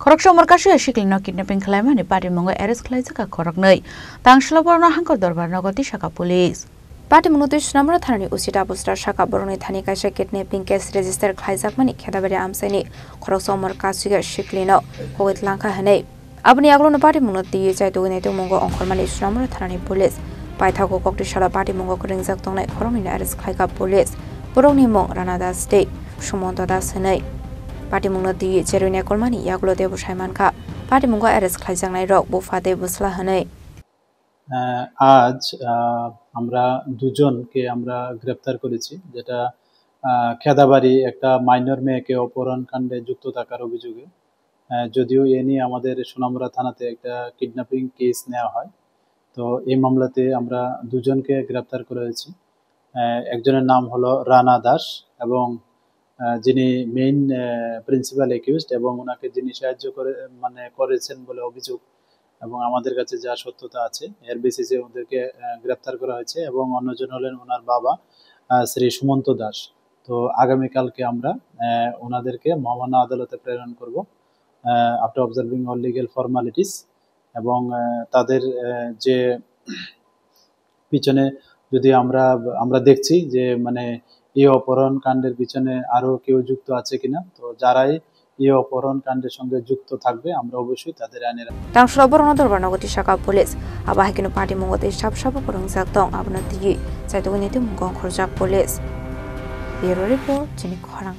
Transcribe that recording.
Khorok somor kasu shiklino kidnapping khlaimani party mongo arrest khlaijaka khorok nei tangshlo borno hangkor dorbar nogoti shaka police Party mongo Namra Thani Usita Buster Shaka Boroni Thani Kasha kidnapping case register khlaijakmani khedabari amsani khorok somor kasu shiklino hoit lanka hane abni aglo party mongo ti chai to ne to mongo onkhormani Namra Thani police paithago kokti shala party mongo kringjak tongnai khorongni arrest khlaiga police borongni mong Ranada State Sumonto Das hanai Party mongo ti cheruine kolmani yaglo debu shaiman ka party mongo arrest khlaijangnai rok bufade busla hanai আজ আমরা দুজনকে আমরা গ্রেফতার করেছি যেটা খেদাবাড়ি একটা minor মেয়েকে অপহরণ কাণ্ডে যুক্ত থাকার অভিযোগে যদিও এ নিয়ে আমাদের সোনামুড়া থানাতে একটা কিডন্যাপিং কেস নেওয়া হয় তো এই মামলাতে আমরা দুজনকে গ্রেফতার করেছি একজনের নাম হলো রানা দাস এবং যিনি মেইন প্রিন্সিপাল অ্যাকিউজড এবং ওনাকে যিনি সাহায্য করেছেন বলে অভিযোগ এবং আমাদের কাছে যা সত্যতা আছে এর বেসিসে ওদেরকে গ্রেফতার করা হয়েছে এবং অন্যজন হলেন ওনার বাবা শ্রী সুমন্ত দাস তো আগামী কালকে আমরা ওনাদেরকে মহামান্য আদালতে প্রেরণ করব after observing all legal formalities এবং তাদের যে পিছনে যদি আমরা দেখছি যে মানে এই অপহরণ কাণ্ডের পিছনে আরো কেউ যুক্ত আছে কিনা তো যারাই এই অপহরণ কাণ্ডের সঙ্গে যুক্ত থাকবে আমরা অবশ্যই তাদের আইনের Tangshlo borno dorbar nogoti shaka police abahikino party mongote shap korongjak tong abna ti chai to ne to mongong khorjak police Bureau report chini khorang